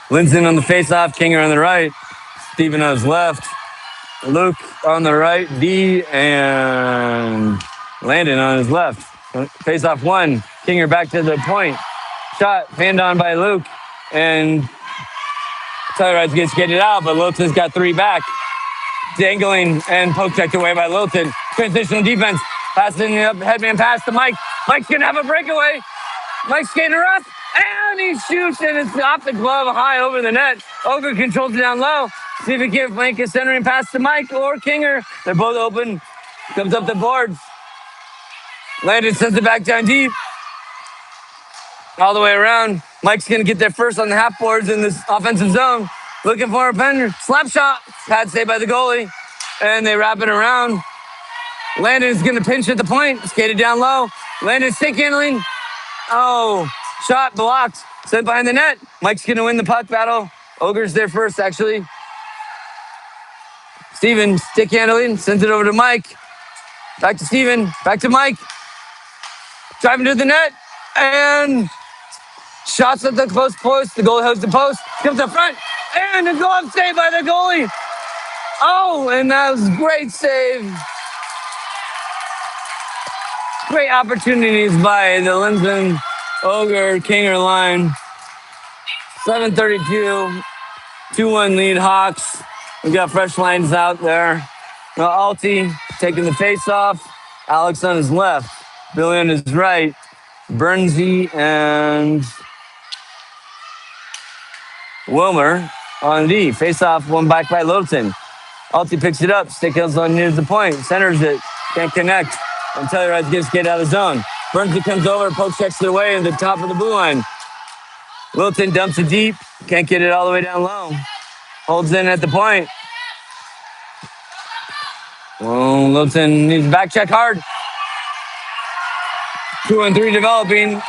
Linson on the faceoff. Kinger on the right. Steven on his left. Luke on the right. D and Landon on his left. Faceoff one. Kinger back to the point. Shot fanned on by Luke. And Telluride gets skated out, but Littleton's got three back. Dangling and poke checked away by Littleton. Transitional defense. Passing up, headman pass to Mike. Mike's going to have a breakaway. Mike's skating rough, and he shoots, and it's off the glove high over the net. Ogre controls it down low. See if he can flank a centering pass to Mike or Kinger. They're both open. Comes up the boards. Landon sends it back down deep. All the way around. Mike's going to get there first on the half boards in this offensive zone. Looking for a pen. Slap shot. Pad saved by the goalie. And they wrap it around. Landon's going to pinch at the point. Skated down low. Landon stick handling. Oh, shot blocked. Sent behind the net. Mike's going to win the puck battle. Ogre's there first, actually. Steven, stick handling. Sends it over to Mike. Back to Steven. Back to Mike. Driving to the net. And shots at the close post. The goalie holds the post. Comes up front. And a glove save by the goalie. Oh, and that was a great save. Great opportunities by the Linson Ogre Kinger line. 7:32, 2-1 lead Hawks. We got fresh lines out there. Alti taking the face off. Alex on his left. Billy on his right. Bernsey and Wilmer on D. Face off, one back by Littleton. Alti picks it up. Stick hills on near the point. Centers it. Can't connect. And Telluride gets get out of zone. Bernsey comes over, poke checks it away in the top of the blue line. Littleton dumps it deep. Can't get it all the way down low. Holds in at the point. Oh, Littleton needs to back check hard. 2-3 developing.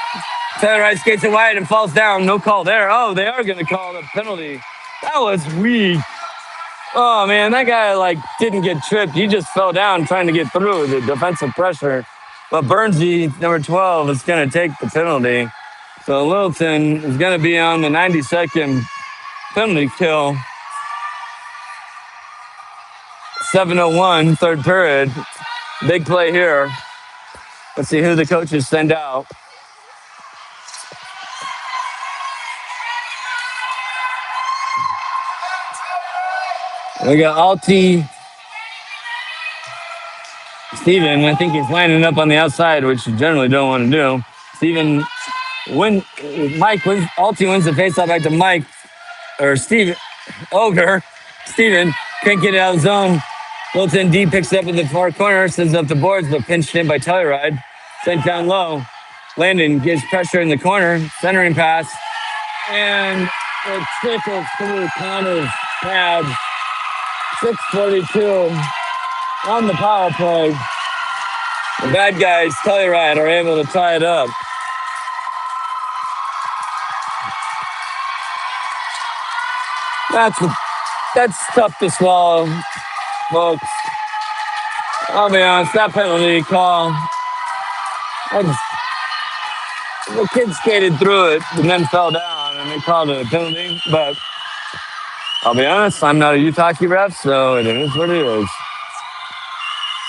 Telluride skates it wide and falls down. No call there. Oh, they are going to call the penalty. That was weak. Oh, man, that guy, didn't get tripped. He just fell down trying to get through the defensive pressure. But Bernsey, number 12, is going to take the penalty. So Littleton is going to be on the 92nd penalty kill. 7:01, third period. Big play here. Let's see who the coaches send out. We got Alti. Steven, I think he's lining up on the outside, which you generally don't want to do. Steven, Alti wins the faceoff back to Mike, or Steven, Ogre. Steven can't get it out of the zone. Littleton D picks it up in the far corner, sends up the boards, but pinched in by Telluride. Sent down low. Landon gives pressure in the corner, centering pass, and it trickles through Connor's pad. 6:42 on the power play. The bad guys, Telluride, are able to tie it up. That's tough to swallow, folks. I'll be honest, that penalty call, that the kid skated through it and then fell down, and they called it a penalty. But I'll be honest, I'm not a youth hockey ref, so it is what it is.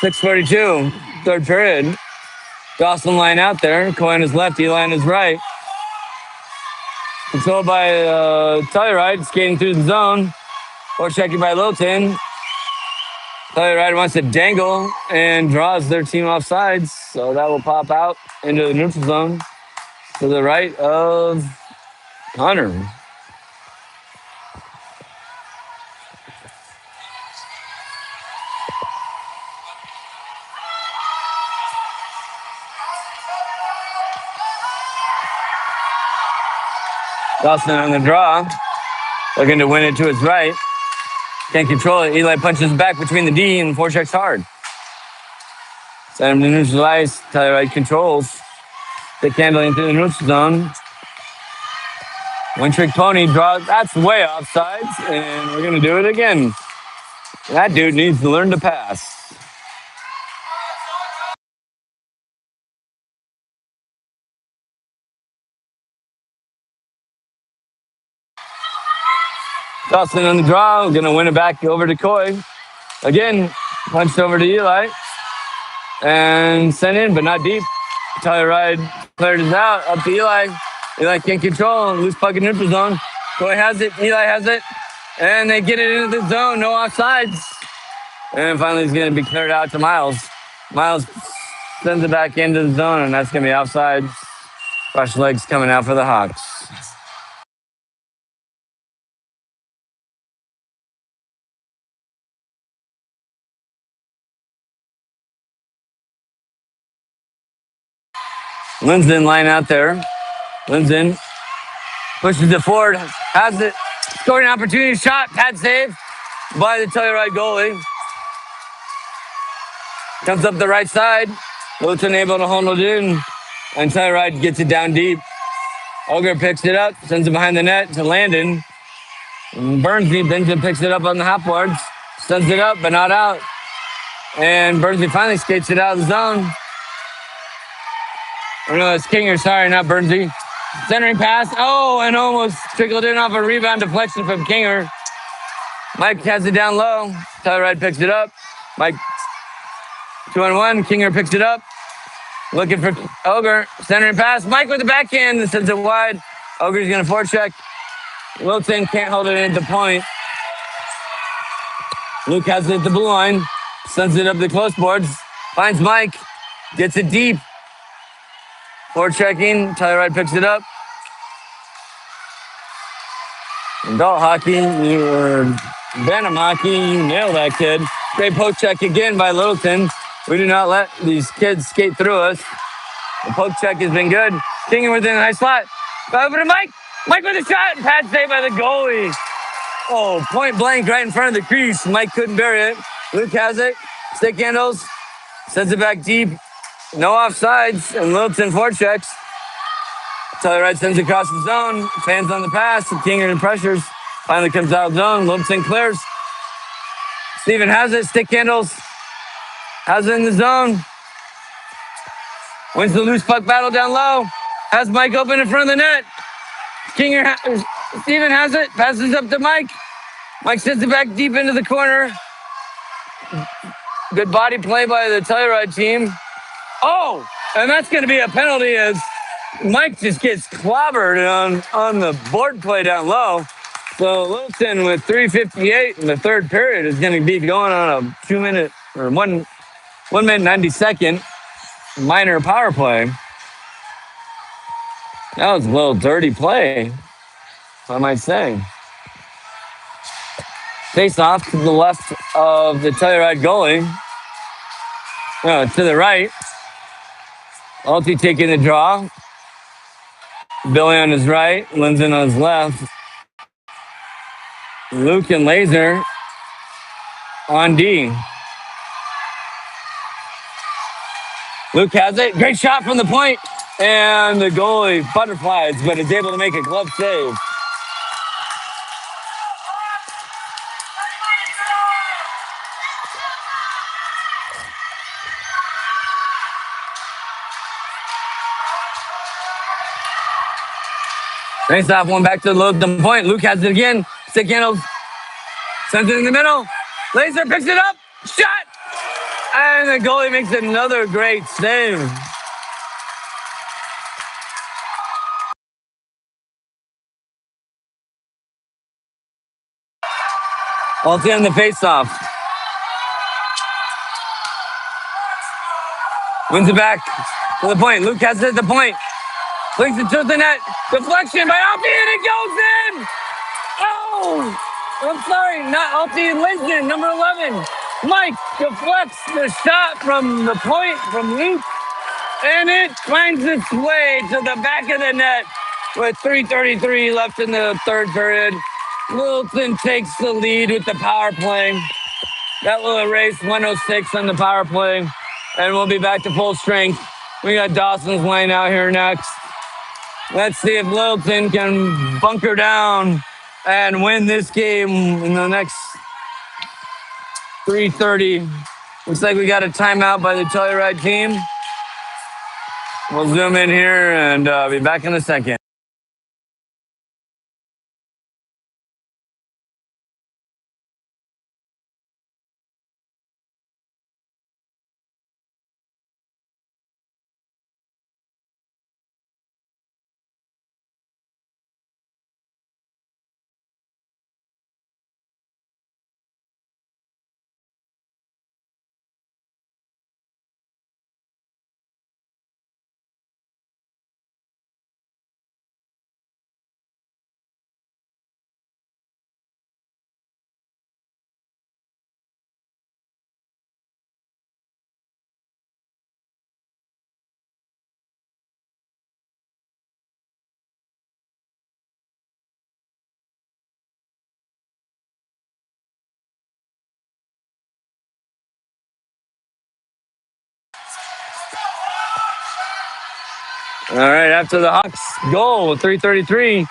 6:42, third period. Dawson line out there. Coy on his left, Eli on his right. Controlled by Telluride, skating through the zone. Or checking by Littleton. Telluride wants to dangle and draws their team off sides, so that will pop out into the neutral zone to the right of Hunter. Dawson on the draw, looking to win it to his right. Can't control it. Eli punches back between the D and forechecks hard. Send him to neutral ice. Telluride controls. Stick handling through the neutral zone. One trick pony draws. That's way offsides, and we're going to do it again. That dude needs to learn to pass. Dawson on the draw. Going to win it back over to Coy. Again, punched over to Eli. And sent in, but not deep. Telluride cleared it out. Up to Eli. Eli can't control. Loose puck in neutral zone. Coy has it. Eli has it. And they get it into the zone. No offsides. And finally, it's going to be cleared out to Miles. Miles sends it back into the zone, and that's going to be offside. Fresh legs coming out for the Hawks. Linsden line out there. Linsden pushes it forward, has it. Scoring opportunity, shot, pad save by the Telluride goalie. Comes up the right side. Littleton able to hold it in, and Telluride gets it down deep. Ogre picks it up, sends it behind the net to Landon. Burnsley then picks it up on the half boards, sends it up, but not out. And Burnsley finally skates it out of the zone. Oh no, it's Kinger, sorry, not Burnsley. Centering pass, and almost trickled in off a rebound deflection from Kinger. Mike has it down low. Telluride picks it up. Mike 2-on-1, Kinger picks it up. Looking for Ogre, centering pass. Mike with the backhand and sends it wide. Ogre's going to forecheck. Littleton can't hold it in at the point. Luke has it at the blue line. Sends it up the close boards. Finds Mike. Gets it deep. Forechecking. Telluride picks it up. Adult hockey, Bantam hockey, you nailed that, kid. Great poke check again by Littleton. We do not let these kids skate through us. The poke check has been good. Kinger within a nice slot. Over to Mike. Mike with a shot. Pad save by the goalie. Oh, point blank right in front of the crease. Mike couldn't bury it. Luke has it. Stick handles. Sends it back deep. No offsides. And Littleton forechecks. Telluride sends it across the zone. Fans on the pass. Kinger pressures. Finally comes out of zone. Littleton clears. Steven has it. Stick handles. Has it in the zone. Wins the loose puck battle down low. Has Mike open in front of the net. Steven has it. Passes up to Mike. Mike sends it back deep into the corner. Good body play by the Telluride team. Oh, and that's going to be a penalty as Mike just gets clobbered on the board play down low. So Littleton with 3:58 in the third period is going to be going on a 2 minute or 1 minute 90-second minor power play. That was a little dirty play, I might say. Face off to the left of the Telluride goalie. No, to the right. Alti taking the draw. Billy on his right. Linden on his left. Luke and Laser on D. Luke has it. Great shot from the point. And the goalie butterflies, but is able to make a glove save. Face off, one back to the point. Luke has it again. Stick handles. Sends it in the middle. Laser picks it up. Shot. And the goalie makes another great save. Ulti on the face-off. Wins it back to the point. Luke has it at the point. Flings it to the net. Deflection by Alfie, and it goes in. Oh, I'm sorry, not Alfie. Liston, number 11. Mike deflects the shot from the point from Luke, and it finds its way to the back of the net with 3:33 left in the third period. Littleton takes the lead with the power play. That will erase 106 on the power play, and we'll be back to full strength. We got Dawson's line out here next. Let's see if Littleton can bunker down and win this game in the next 3:30. Looks like we got a timeout by the Telluride team. We'll zoom in here and be back in a second. All right, after the Hawks goal, 3:33,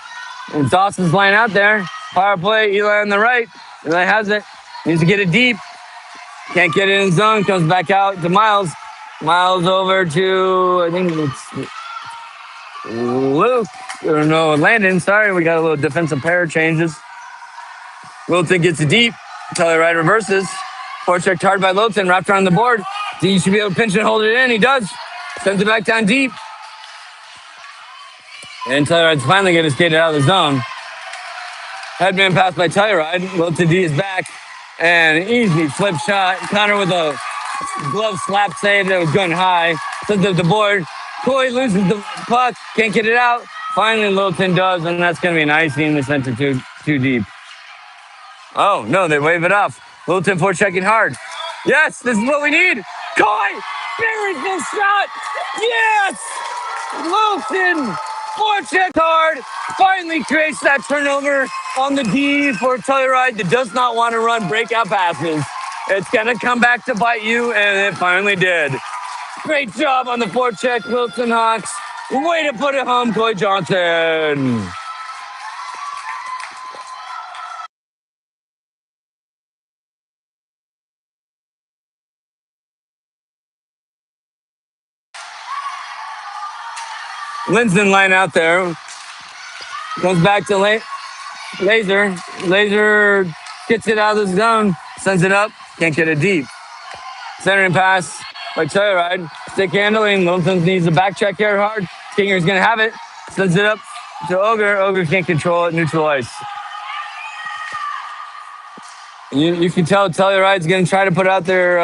and Dawson's line out there. Power play, Eli on the right. Eli has it. Needs to get it deep. Can't get it in zone. Comes back out to Miles. Miles over to, I think it's Luke. Or no, Landon. Sorry, we got a little defensive pair changes. Littleton gets it deep. Telluride reverses. Forecheck hard by Littleton. Wrapped around the board. D should be able to pinch and hold it in. He does. Sends it back down deep. And Telluride's finally going to skate it out of the zone. Headman pass by Telluride. Littleton D is back. And easy flip shot. Connor with a glove slap save that was going high. Sends up the board. Coy loses the puck. Can't get it out. Finally, Littleton does, and that's going to be an icing in the center too deep. Oh, no, they wave it off. Littleton forechecking hard. Yes, this is what we need. Coy buries this shot. Yes! Littleton forecheck hard. Finally creates that turnover on the D for Telluride that does not want to run breakout passes. It's going to come back to bite you, and it finally did. Great job on the forecheck, Littleton Hawks. Way to put it home, Coy Johnson. Linsden line out there. Comes back to Laser. Laser gets it out of the zone. Sends it up. Can't get it deep. Centering pass by Telluride. Stick handling. Littleton needs a back check here hard. Kinger's going to have it. Sends it up to Ogre. Ogre can't control it. Neutral ice. You can tell Telluride's going to try to put out their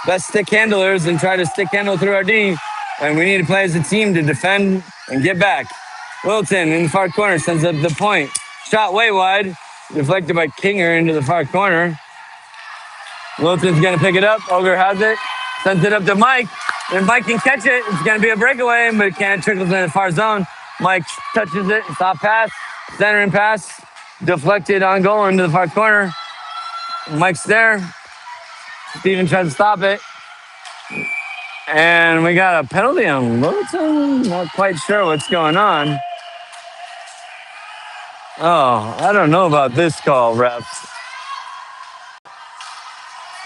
best stick handlers and try to stick handle through our D. And we need to play as a team to defend and get back. Littleton in the far corner sends up the point. Shot way wide. Deflected by Kinger into the far corner. Littleton's going to pick it up. Ogre has it. Sends it up to Mike. And Mike can catch it. It's going to be a breakaway, but it can't. Trickles in the far zone. Mike touches it. Stop pass. Centering pass. Deflected on goal into the far corner. Mike's there. Steven tries to stop it. And we got a penalty on Littleton. Not quite sure what's going on. Oh, I don't know about this call, refs.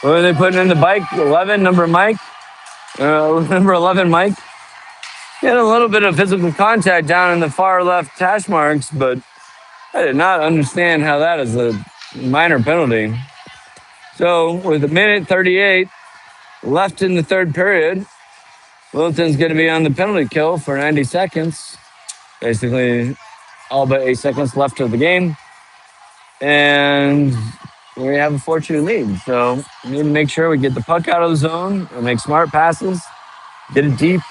What are they putting in the bike? 11, number Mike? Number 11, Mike? Had a little bit of physical contact down in the far left hash marks, but I did not understand how that is a minor penalty. So with a minute 38 left in the third period, Littleton's going to be on the penalty kill for 90 seconds. Basically, all but 8 seconds left of the game. And we have a 4-2 lead. So we need to make sure we get the puck out of the zone and make smart passes, get it deep.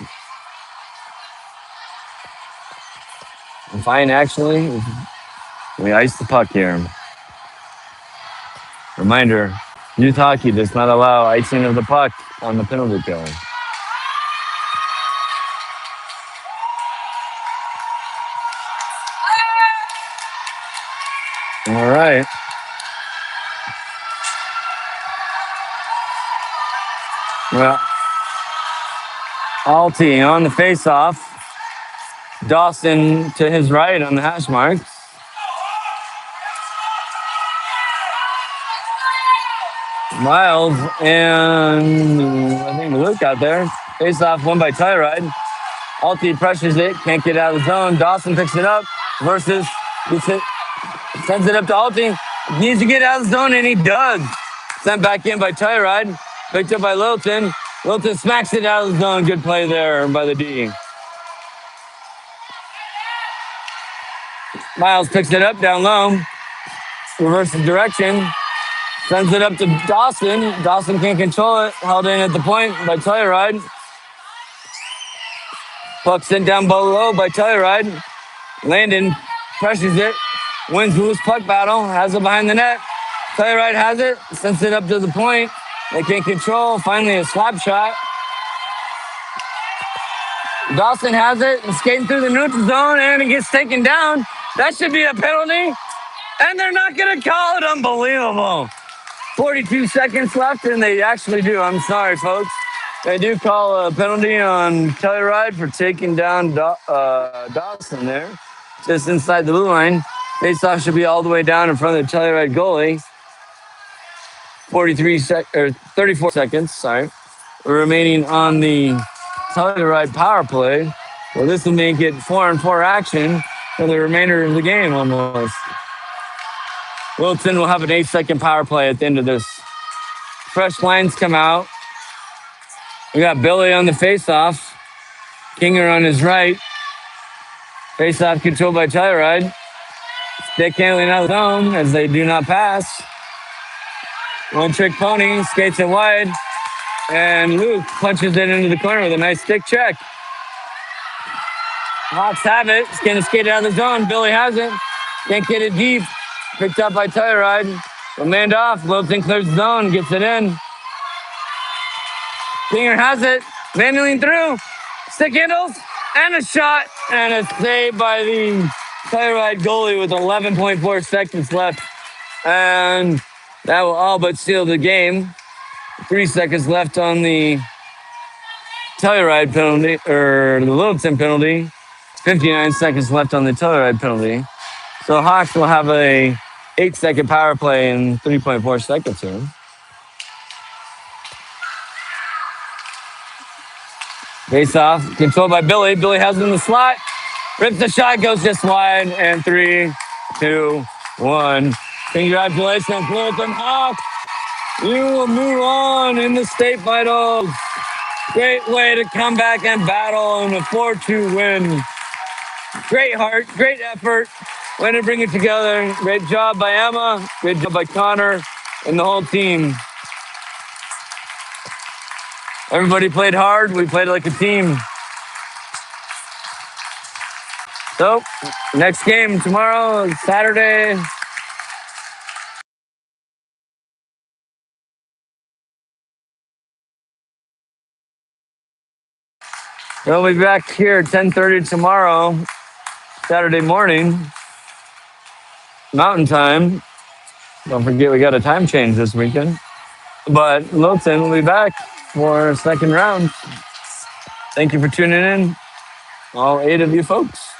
And fine, actually, we ice the puck here. Reminder, youth hockey does not allow icing of the puck on the penalty kill. All right. Well, Alti on the face-off. Dawson to his right on the hash marks. Miles and I think Luke out there. Face-off won by Tyride. Alti pressures it, can't get out of the zone. Dawson picks it up versus sends it up to Alti. Needs to get out of the zone, and he does. Sent back in by Tyride. Picked up by Littleton. Littleton smacks it out of the zone. Good play there by the D. Miles picks it up down low. Reverses direction. Sends it up to Dawson. Dawson can't control it. Held in at the point by Telluride. Puck sent down below by Telluride. Landon pressures it. Wins loose puck battle. Has it behind the net. Telluride has it. Sends it up to the point. They can't control. Finally a slap shot. Dawson has it. Skating through the neutral zone and it gets taken down. That should be a penalty. And they're not going to call it. Unbelievable. 42 seconds left, and they actually do. I'm sorry, folks. They do call a penalty on Telluride for taking down Dawson there, just inside the blue line. Faceoff should be all the way down in front of the Telluride goalie. 34 seconds, sorry, remaining on the Telluride power play. Well, this will make it 4-on-4 action for the remainder of the game almost. Wilton will have an 8-second power play at the end of this. Fresh lines come out. We got Billy on the faceoff. Kinger on his right. Faceoff controlled by Telluride. Stick handling out of the zone as they do not pass. One-trick pony skates it wide. And Luke punches it into the corner with a nice stick check. Hawks have it. It's going to skate out of the zone. Billy has it. Can't get it deep. Picked up by Telluride. Manned off. Littleton clears the zone. Gets it in. Kinger has it. Manualing through. Stick handles. And a shot. And a save by the Telluride goalie with 11.4 seconds left. And that will all but seal the game. 3 seconds left on the Telluride penalty, or the Littleton penalty. 59 seconds left on the Telluride penalty. So Hawks will have a 8-second power play in 3.4 seconds here. Face off, controlled by Billy. Billy has it in the slot. Rips the shot, goes just wide, and 3, 2, 1. Congratulations, Littleton Hawks. You will move on in the state finals. Great way to come back and battle in a 4-2 win. Great heart, great effort. Way to bring it together. Great job by Emma. Great job by Connor and the whole team. Everybody played hard. We played like a team. So, next game tomorrow, Saturday. We'll be back here at 10:30 tomorrow, Saturday morning, Mountain Time. Don't forget we got a time change this weekend. But Littleton will be back for second round. Thank you for tuning in, all 8 of you folks.